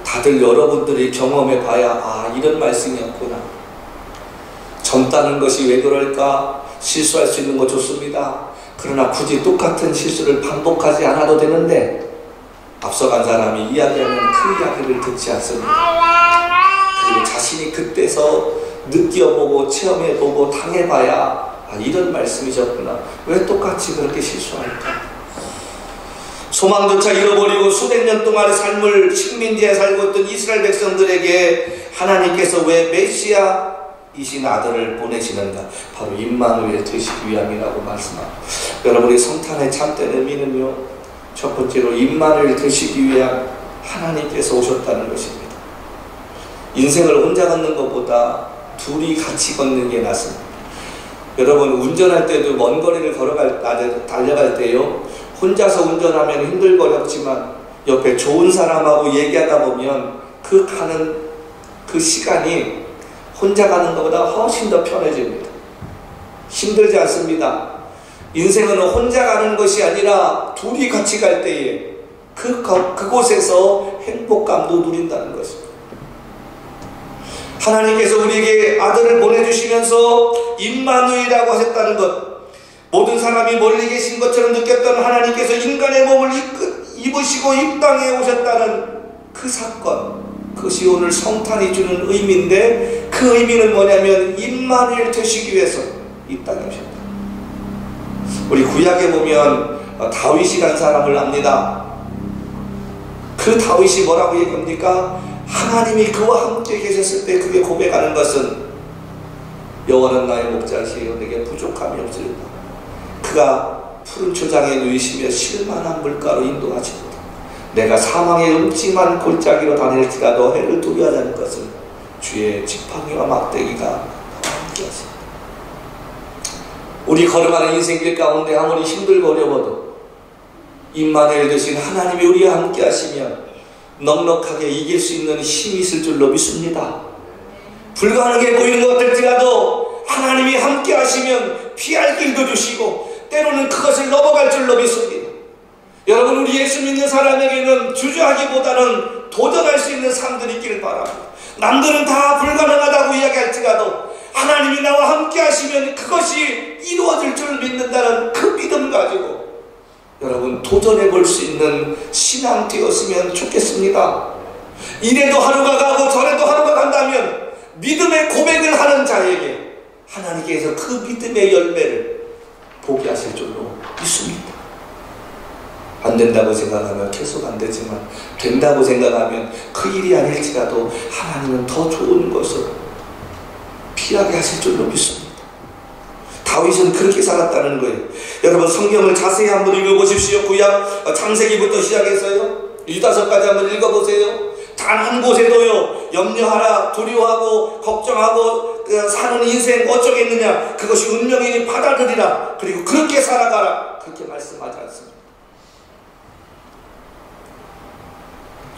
다들 여러분들이 경험해 봐야 이런 말씀이었구나. 젊다는 것이 왜 그럴까? 실수할 수 있는 거 좋습니다. 그러나 굳이 똑같은 실수를 반복하지 않아도 되는데 앞서간 사람이 이야기하는 그 이야기를 듣지 않습니다. 그리고 자신이 그때서 느껴보고 체험해보고 당해봐야 이런 말씀이셨구나. 왜 똑같이 그렇게 실수할까? 소망조차 잃어버리고 수백 년 동안의 삶을 식민지에 살고 있던 이스라엘 백성들에게 하나님께서 왜 메시아이신 아들을 보내시는가? 바로 임마누엘 되시기 위함이라고 말씀합니다. 여러분의 성탄의 참된 의미는요, 첫 번째로 임마누엘 되시기 위한 하나님께서 오셨다는 것입니다. 인생을 혼자 걷는 것보다 둘이 같이 걷는 게 낫습니다. 여러분, 운전할 때도 먼 거리를 달려갈 때요, 혼자서 운전하면 힘들거렸지만 옆에 좋은 사람하고 얘기하다 보면 그 가는 그 시간이 혼자 가는 것보다 훨씬 더 편해집니다. 힘들지 않습니다. 인생은 혼자 가는 것이 아니라 둘이 같이 갈 때에 그곳에서 행복감도 누린다는 것입니다. 하나님께서 우리에게 아들을 보내주시면서 임마누엘이라고 하셨다는 것, 모든 사람이 멀리 계신 것처럼 느꼈던 하나님께서 인간의 몸을 입으시고 이 땅에 오셨다는 그 사건, 그것이 오늘 성탄이 주는 의미인데, 그 의미는 뭐냐면 임마누엘 되시기 위해서 이 땅에 오셨다. 우리 구약에 보면 다윗이라는 사람을 압니다. 그 다윗이 뭐라고 얘기합니까? 하나님이 그와 함께 계셨을 때 그게 고백하는 것은 여호와는 나의 목자시요 내게 부족함이 없으리라. 그가 푸른 초장에 누이시며 실만한 물가로 인도하시도다. 내가 사망의 음침한 골짜기로 다닐지라도 해를 두려워하지 않을 것은 주의 지팡이와 막대기가 나와 함께하시다. 우리 걸어가는 인생길 가운데 아무리 힘들고 어려워도 임마누엘 되신 하나님이 우리와 함께 하시면 넉넉하게 이길 수 있는 힘이 있을 줄로 믿습니다. 불가능해 보이는 것 같을지라도 하나님이 함께 하시면 피할 길도 주시고 때로는 그것을 넘어갈 줄로 믿습니다. 여러분, 우리 예수 믿는 사람에게는 주저하기보다는 도전할 수 있는 삶들이 있기를 바랍니다. 남들은 다 불가능하다고 이야기할지라도 하나님이 나와 함께 하시면 그것이 이루어질 줄 믿는다는 그 믿음 가지고 여러분 도전해 볼 수 있는 신앙 되었으면 좋겠습니다. 이래도 하루가 가고 저래도 하루가 간다면 믿음의 고백을 하는 자에게 하나님께서 그 믿음의 열매를 보게 하실 줄로 믿습니다. 안 된다고 생각하면 계속 안 되지만 된다고 생각하면 그 일이 아닐지라도 하나님은 더 좋은 것을 피하게 하실 줄로 믿습니다. 다윗은 그렇게 살았다는 거예요. 여러분 성경을 자세히 한번 읽어보십시오. 구약 창세기부터 시작해서요 유다서까지 한번 읽어보세요. 단 한 곳에도요 염려하라 두려워하고 걱정하고 사는 인생 어쩌겠느냐 그것이 운명이니 받아들이라 그리고 그렇게 살아가라 그렇게 말씀하지 않습니다.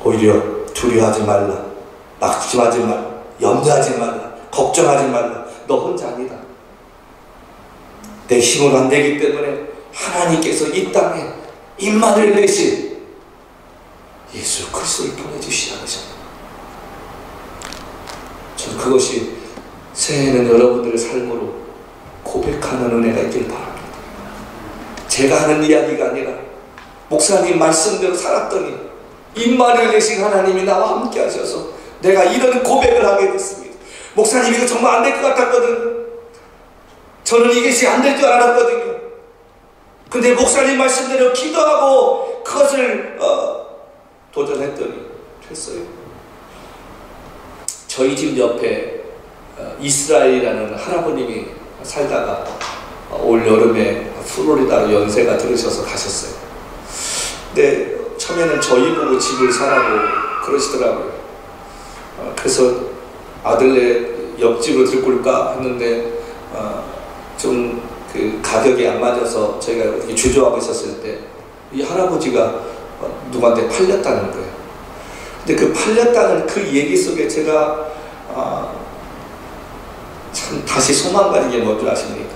오히려 두려워하지 말라, 낙심하지 말라, 염려하지 말라, 걱정하지 말라. 너 혼자 아니다. 내 힘으로 안 되기 때문에 하나님께서 이 땅에 임마누엘 되신 예수 그리스도를 보내주시지 않으셨나. 저는 그것이 새해에는 여러분들의 삶으로 고백하는 은혜가 있길 바랍니다. 제가 하는 이야기가 아니라 목사님 말씀대로 살았더니 임마누엘 되신 하나님이 나와 함께 하셔서 내가 이런 고백을 하게 됐습니다. 목사님 이거 정말 안 될 것 같았거든. 저는 이것이 안 될 줄 알았거든요. 근데 목사님 말씀대로 기도하고 그것을 도전했더니 됐어요. 저희 집 옆에 이스라엘이라는 할아버님이 살다가 올 여름에 플로리다로 연세가 들으셔서 가셨어요. 근데 처음에는 저희 보고 집을 사라고 그러시더라고요. 그래서 아들네 옆집으로 들고올까 했는데 좀 그 가격이 안 맞아서 저희가 이렇게 주저하고 있었을 때 이 할아버지가 누구한테 팔렸다는 거예요. 근데 그 팔렸다는 그 얘기 속에 제가 참 다시 소망 가진 게 뭔지 아십니까?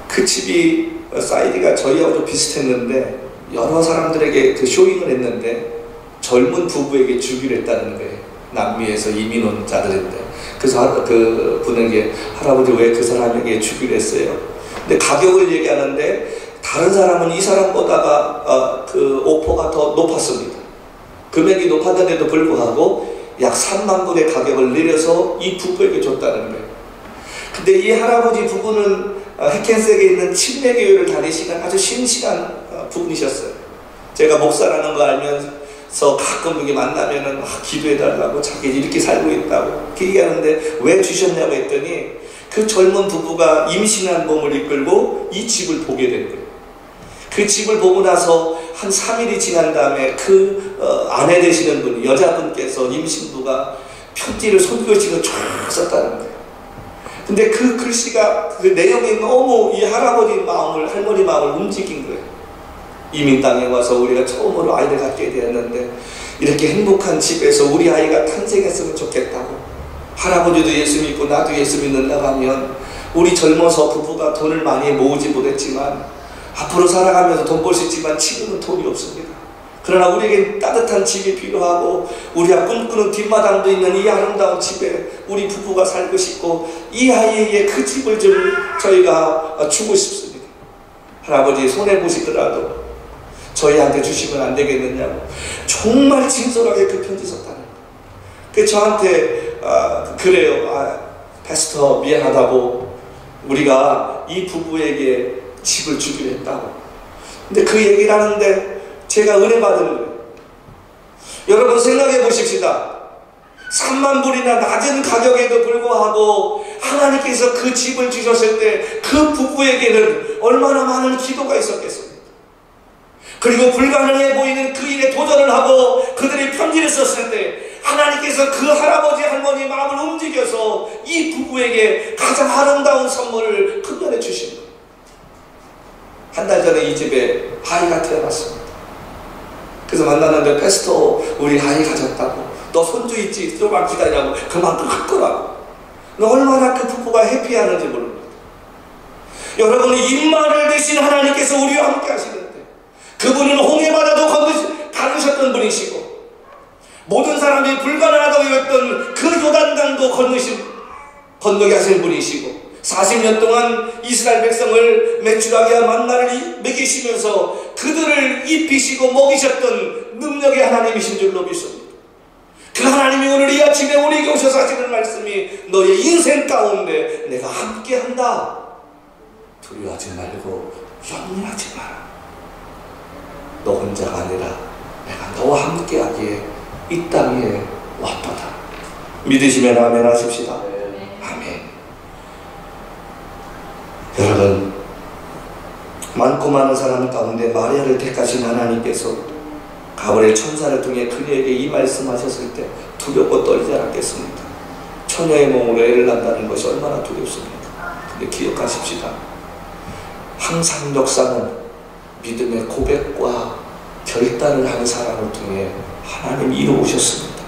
그 집이 사이즈가 저희하고 좀 비슷했는데 여러 사람들에게 그 쇼잉을 했는데 젊은 부부에게 주기로 했다는 거예요. 남미에서 이민 온 자들인데. 그래서 그 분에게 할아버지 왜 그 사람에게 주기로 했어요? 근데 가격을 얘기하는데 다른 사람은 이 사람보다가 그 오퍼가 더 높았습니다. 금액이 높았는데도 불구하고 약 3만 불의 가격을 내려서 이 부부에게 줬다는 거예요. 근데 이 할아버지 부부는 해켄색에 있는 침례교회를 다니시는 아주 신실한 부분이셨어요. 제가 목사라는 거 알면서 가끔 여기 만나면은 기도해달라고 자기 이렇게 살고 있다고 얘기하는데 왜 주셨냐고 했더니 그 젊은 부부가 임신한 몸을 이끌고 이 집을 보게 된 거예요. 그 집을 보고 나서 한 3일이 지난 다음에 그 아내 되시는 분, 여자분께서 임신부가 편지를 손글씨로 쫙 썼다는 거예요. 근데 그 글씨가 그 내용이 너무 이 할아버지 마음을, 할머니 마음을 움직인 거예요. 이민 땅에 와서 우리가 처음으로 아이를 갖게 되었는데 이렇게 행복한 집에서 우리 아이가 탄생했으면 좋겠다고. 할아버지도 예수 믿고 나도 예수 믿는다고 하면 우리 젊어서 부부가 돈을 많이 모으지 못했지만 앞으로 살아가면서 돈 벌 수 있지만 지금은 돈이 없습니다. 그러나 우리에게 따뜻한 집이 필요하고 우리가 꿈꾸는 뒷마당도 있는 이 아름다운 집에 우리 부부가 살고 싶고 이 아이에게 그 집을 좀 저희가 주고 싶습니다. 할아버지 손해보시더라도 저희한테 주시면 안 되겠느냐고 정말 진솔하게 그 편지 썼다는 거예요. 그 저한테 그래요. 패스터 미안하다고 우리가 이 부부에게 집을 주기로 했다고. 근데 그 얘기를 하는데 제가 은혜 받은 거예요. 여러분 생각해 보십시다. 3만 불이나 낮은 가격에도 불구하고 하나님께서 그 집을 주셨을 때 그 부부에게는 얼마나 많은 기도가 있었겠습니까? 그리고 불가능해 보이는 그 일에 도전을 하고 그들이 편지를 썼을 때 하나님께서 그 할아버지 할머니 마음을 움직여서 이 부부에게 가장 아름다운 선물을 큰년에 주신 거예요. 한 달 전에 이 집에 아이가 태어났습니다. 그래서 만났는데 패스터 우리 아이 가졌다고. 너 손주 있지? 조금만 기다리라고. 그만큼 컸더라고. 얼마나 그 부부가 해피하는지 모릅니다. 여러분 임마를 대신 하나님께서 우리와 함께 하시는데 그분은 홍해바다도 다루셨던 분이시고 모든 사람이 불가능하다고 여겼던 그 요단강도 건너게 하신 분이시고 40년 동안 이스라엘 백성을 메추라기와 만나를 먹이시면서 그들을 입히시고 먹이셨던 능력의 하나님이신 줄로 믿습니다. 그 하나님이 오늘 이 아침에 우리에게 오셔서 하시는 말씀이 너의 인생 가운데 내가 함께한다. 두려워하지 말고 염려하지 마라. 너 혼자가 아니라 내가 너와 함께하기에 이 땅에 왔도다. 믿으시면 아멘 하십시다. 아멘. 여러분 많고 많은 사람 가운데 마리아를 택하신 하나님께서 가브리엘 천사를 통해 그녀에게 이 말씀하셨을 때 두렵고 떨리지 않았겠습니까? 처녀의 몸으로 애를 낳는다는 것이 얼마나 두렵습니까? 근데 기억하십시다. 항상 역사는 믿음의 고백과 결단을 하는 사람을 통해 하나님이 이루어오셨습니다.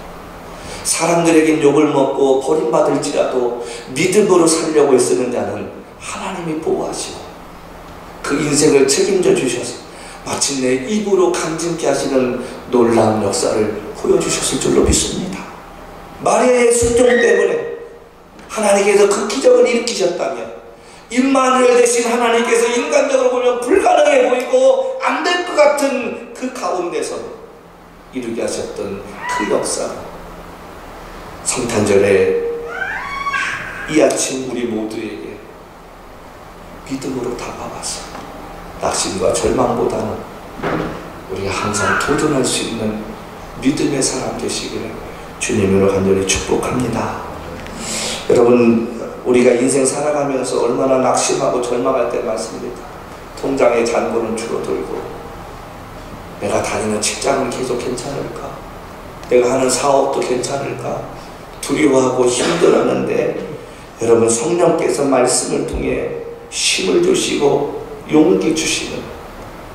사람들에겐 욕을 먹고 버림받을지라도 믿음으로 살려고 애쓰는 자는 하나님이 보호하시고 그 인생을 책임져 주셔서 마침내 입으로 강진케 하시는 놀라운 역사를 보여주셨을 줄로 믿습니다. 마리아의 순종 때문에 하나님께서 그 기적을 일으키셨다면 임마누엘 대신 하나님께서 인간적으로 보면 불가능해 보이고 안 될 것 같은 그 가운데서 이루게 하셨던 그 역사, 성탄절에 이 아침 우리 모두에게 믿음으로 다가와서 낙심과 절망보다는 우리가 항상 도전할 수 있는 믿음의 사람 되시기를 주님으로 간절히 축복합니다. 여러분 우리가 인생 살아가면서 얼마나 낙심하고 절망할 때 많습니까? 통장의 잔고는 줄어들고 내가 다니는 직장은 계속 괜찮을까? 내가 하는 사업도 괜찮을까? 두려워하고 힘들었는데 여러분 성령께서 말씀을 통해 힘을 주시고 용기 주시는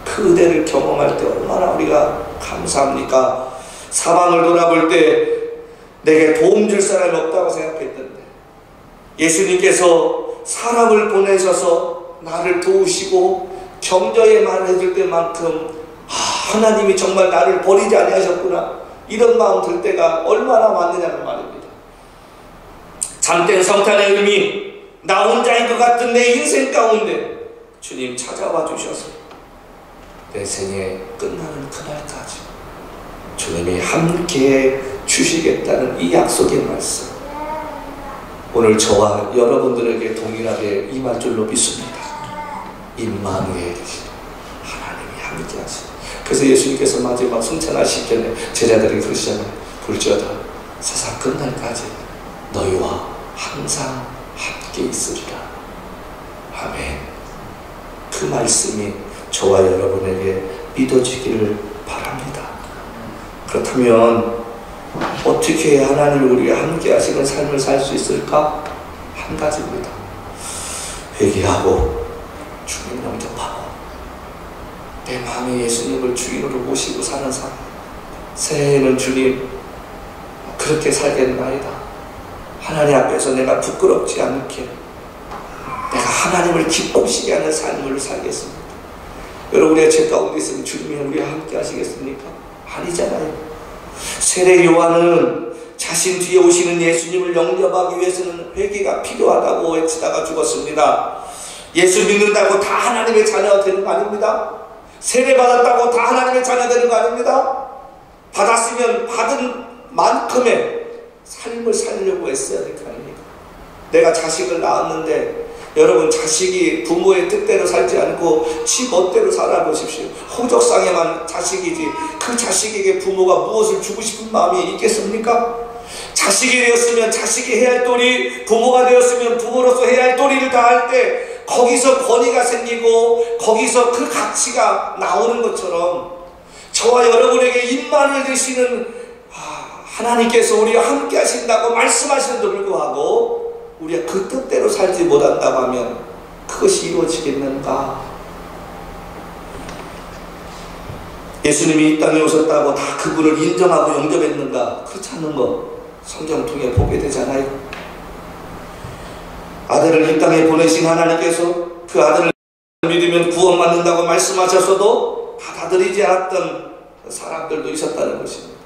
그 은혜를 경험할 때 얼마나 우리가 감사합니까? 사방을 돌아볼 때 내게 도움 줄 사람이 없다고 생각했는데 예수님께서 사람을 보내셔서 나를 도우시고 격려의 말을 해줄 때만큼 하나님이 정말 나를 버리지 아니하셨구나 이런 마음 들 때가 얼마나 많느냐는 말입니다. 잠깐 성탄의 의미, 나 혼자인 것 같은 내 인생 가운데 주님 찾아와 주셔서 내 생에 끝나는 그날까지 주님이 함께 주시겠다는 이 약속의 말씀, 오늘 저와 여러분들에게 동일하게 임할 줄로 믿습니다. 임마누엘 하나님이 함께 하시고, 그래서 예수님께서 마지막 승천하시기 전에 제자들에게 그러시잖아요. 볼지어다 세상 끝날까지 너희와 항상 함께 있으리라. 아멘. 그 말씀이 저와 여러분에게 믿어지기를 바랍니다. 그렇다면 어떻게 하나님이 우리가 함께 하시는 삶을 살 수 있을까? 한 가지입니다. 회개하고 주님 영접하고 내 마음에 예수님을 주인으로 모시고 사는 삶. 새해에는 주님 그렇게 살겠나이다. 하나님 앞에서 내가 부끄럽지 않게 내가 하나님을 기쁘시게 하는 삶을 살겠습니다. 여러분 우리가 죄 가운데 있으면 주님이 우리와 함께 하시겠습니까? 아니잖아요. 세례 요한은 자신 뒤에 오시는 예수님을 영접하기 위해서는 회개가 필요하다고 외치다가 죽었습니다. 예수 믿는다고 다 하나님의 자녀가 되는 거 아닙니다. 세례 받았다고 다 하나님의 자녀 되는 거 아닙니다. 받았으면 받은 만큼의 삶을 살려고 애써야 될 거 아닙니까? 내가 자식을 낳았는데 여러분, 자식이 부모의 뜻대로 살지 않고 지 멋대로 살아보십시오. 호적상에만 자식이지 그 자식에게 부모가 무엇을 주고 싶은 마음이 있겠습니까? 자식이 되었으면 자식이 해야 할 도리, 부모가 되었으면 부모로서 해야 할 도리를 다 할 때 거기서 권위가 생기고 거기서 그 가치가 나오는 것처럼, 저와 여러분에게 임만을 되시는 하나님께서 우리와 함께 하신다고 말씀하시는데도 불구하고 우리가 그 뜻대로 살지 못한다고 하면 그것이 이루어지겠는가? 예수님이 이 땅에 오셨다고 다 그분을 인정하고 영접했는가? 그렇지 않는 거 성경 통해 보게 되잖아요. 아들을 이 땅에 보내신 하나님께서 그 아들을 믿으면 구원받는다고 말씀하셨어도 받아들이지 않았던 사람들도 있었다는 것입니다.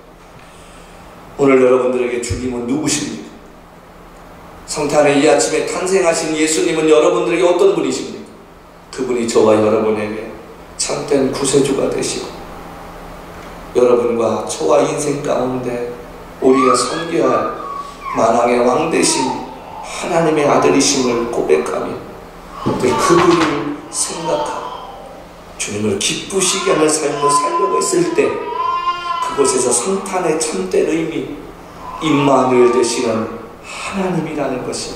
오늘 여러분들에게 주님은 누구십니까? 성탄의 이 아침에 탄생하신 예수님은 여러분들에게 어떤 분이십니까? 그분이 저와 여러분에게 참된 구세주가 되시고 여러분과 저와 인생 가운데 우리가 섬겨야 할 만왕의 왕 되신 하나님의 아들이심을 고백하며 늘 그분을 생각하고 주님을 기쁘시게 하는 삶을 살려고 했을 때 그곳에서 성탄의 참된 의미, 임마누엘 되시는 하나님이라는 것이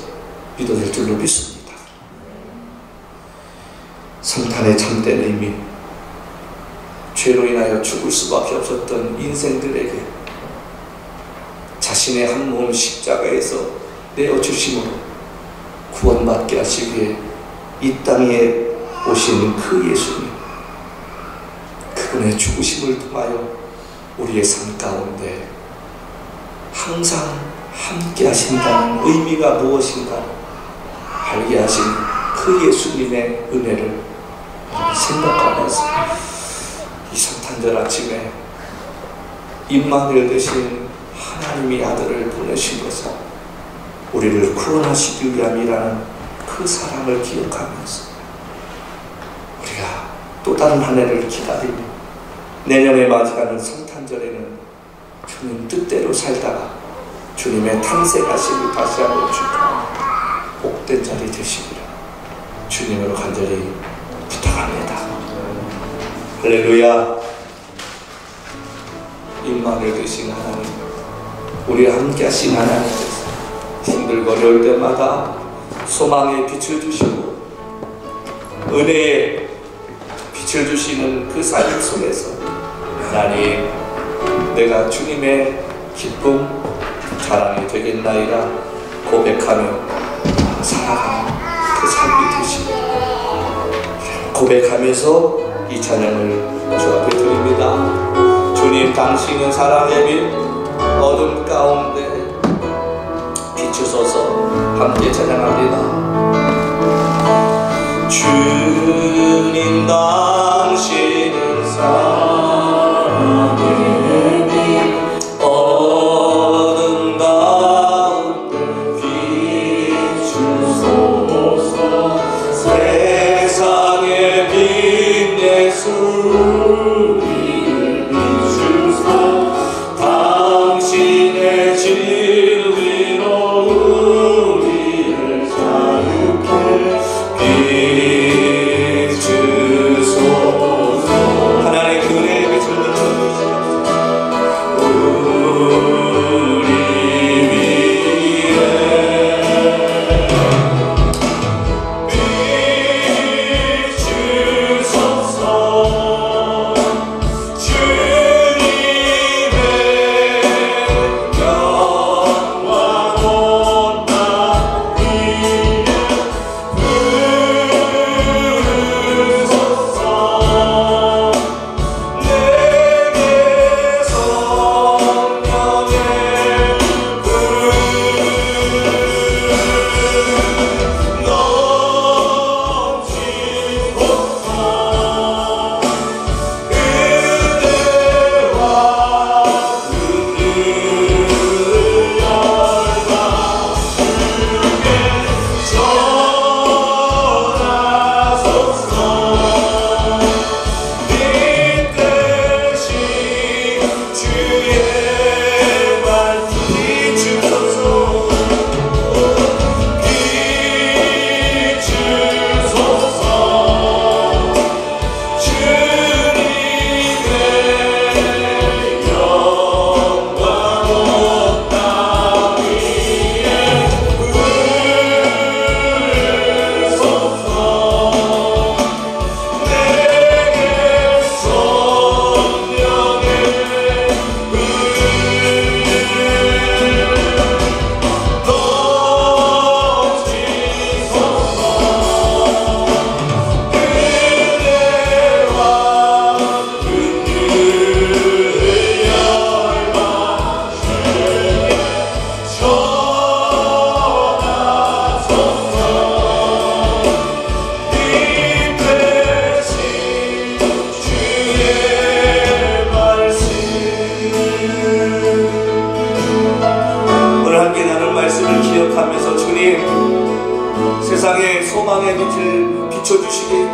믿어질 줄로 믿습니다. 성탄의 참된 의미, 죄로 인하여 죽을 수밖에 없었던 인생들에게 자신의 한 몸 십자가에서 내어주심으로 구원받게 하시기 위해 이 땅에 오신 그 예수님, 그분의 죽으심을 통하여 우리의 삶 가운데 항상 함께 하신다는 의미가 무엇인가 알게 하신 그 예수님의 은혜를 생각하면서 이 성탄절 아침에 임마누엘 되신 하나님이 아들을 보내신 것은 우리를 구원하시기 위함이라는 그 사랑을 기억하면서 우리가 또 다른 한 해를 기다리며 내년에 맞이하는 성탄절에는 주님 뜻대로 살다가 주님의 탄생하심을 다시 한번 축하하는 복된 자리 되시기를 주님으로 간절히 부탁합니다. 할렐루야. 임마누엘 되신 하나님, 우리와 함께 하신 하나님께서 힘들고 어려울 때마다 소망의 빛을 주시고 은혜의 빛을 주시는 그 삶 속에서 하나님, 내가 주님의 기쁨, 자랑이 되겠나이다 고백하며 살아가는 그 삶이 되시고 고백하면서 이 찬양을 주 앞에 드립니다. 주님, 당신은 사랑의 빛, 어둠 가운데 비추소서. 함께 찬양합니다. 주님, 당신은 사랑의 빛, 어둠 가운데 비추소서. 세상의 빛 예수 우리를 비추소. 당신의 진리로 우리를 자유케 비추소서. 하나님, 그 은혜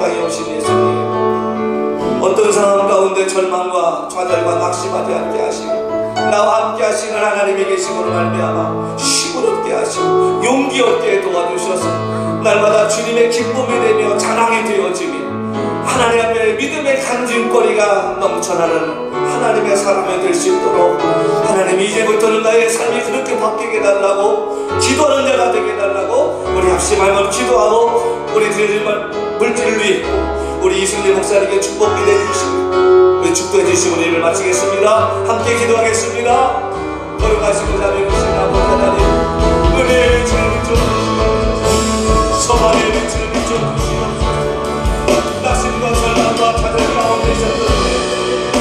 바퀴 없인 예수님, 어떤 상황 가운데 절망과 좌절과 낙심하지 않게 하시고 나와 함께 하시는 하나님이 계심으로 말미암아 힘을 얻게 하시고 용기 얻게 도와주셔서 날마다 주님의 기쁨이 되며 자랑이 되어지며 하나님 앞에 믿음의 간증거리가 넘쳐나는 하나님의 사람이 될 수 있도록 하나님, 이제부터는 나의 삶이 그렇게 바뀌게 해달라고, 기도하는 자가 되게 해달라고 우리 합심하며 기도하고 우리 물질을 위해 우리 이승재 목사님께 축복 기대해 주시고 우리 축도해 주시고 우리를 마치겠습니다. 함께 기도하겠습니다. 거룩하시고 자비로우신 아버지 하나님, 은혜의 빛을 비춰주시옵소서. 소망의 빛을 비춰주시옵소서. 낙심과 절망과 좌절 가운데 있었던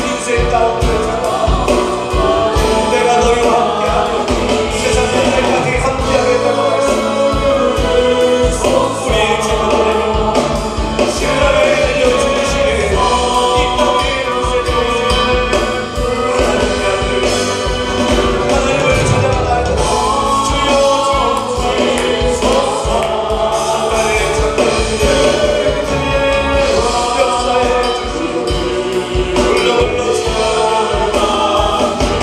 인생 가운데 살아 내가 너희와 함께하며 세상 끝날까지 함께하겠다고 말씀하셨습니다. 우리의 기도를 신랑을 들려주시기를 이 땅에 하나님을 찾아가다 주여 주옵소서. 하나님의 창조주님 역사에 흘러 주여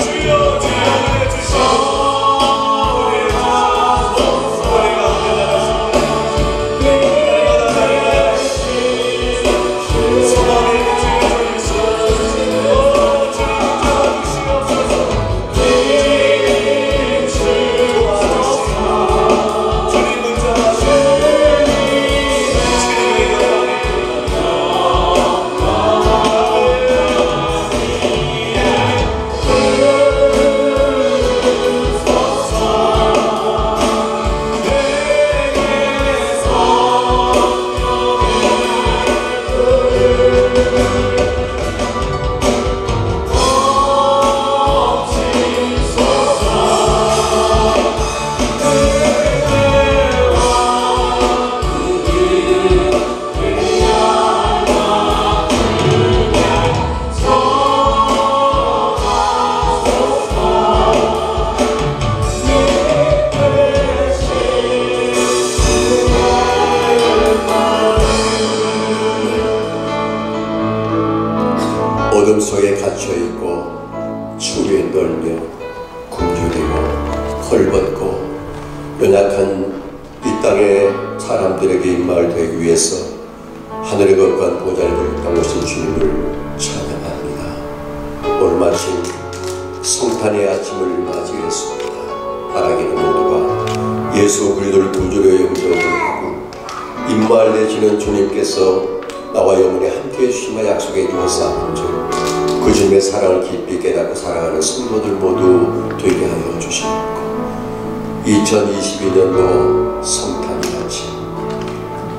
주여 해주시옵소서. 어둠 속에 갇혀있고 추위에 떨며 굶주리고 헐벗고 연약한 이 땅의 사람들에게 입마을 되기 위해서 하늘의 거룩한 보좌를 당하신 주님을 찬양합니다. 오늘 마침 성탄의 아침을 맞이했습니다. 바라기는 모두가 예수 그리스도를 구주로 영접을 하고 입마을 되시는 주님께서 나와 영원히 함께해 주시마 약속해 주었사온즉 그 주님의 사랑을 깊이 깨닫고 살아가는 성도들 모두 되게 하여 주시옵고 2022년도 성탄의 아침,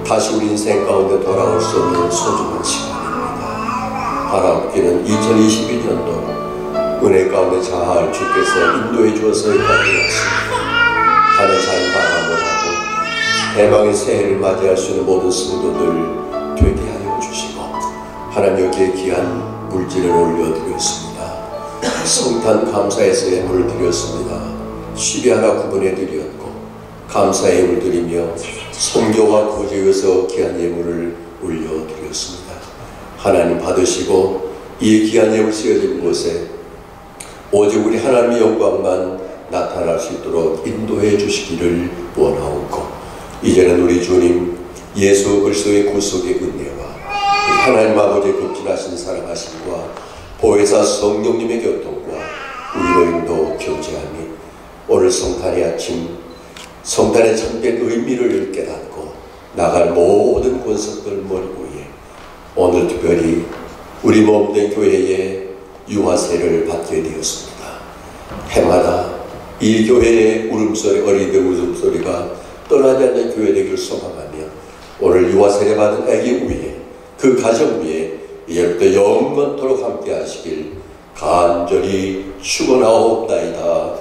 다시 우리 인생 가운데 돌아올 수 없는 소중한 시간입니다. 바라옵기는 2022년도 은혜 가운데 잘 주께서 인도해 주어서 여기까지 왔습니다. 하늘 잘 마감을 하고 대망의 새해를 맞이할 수 있는 모든 성도들 되게 하여 주시고 하나님 여기에 귀한 물질을 올려드렸습니다. 성탄 감사에서 예물을 드렸습니다. 10위 하나 구분해 드렸고 감사의 예물을 드리며 성교와 구제에서 귀한 예물을 올려드렸습니다. 하나님 받으시고 이 귀한 예물 쓰여진 곳에 오직 우리 하나님의 영광만 나타날 수 있도록 인도해 주시기를 원하옵고 이제는 우리 주님 예수 그리스도의 구속의 은혜와 하나님 아버지의 극진하신 사랑하심과 보혜사 성령님의 교통과 우리로 인도 교제하니 오늘 성탄의 아침 성탄의 참된 의미를 깨닫고 나갈 모든 권속들 머리 위에 오늘 특별히 우리 몸된 교회의 유아세를 받게 되었습니다. 해마다 이 교회의 울음소리, 어린이들 울음소리가 떠나지 않는 교회 되기를 소망하며 오늘 유아세례 받은 아기 위에 그 가정 위에 이제부터 영원토록 함께 하시길 간절히 축원하옵나이다.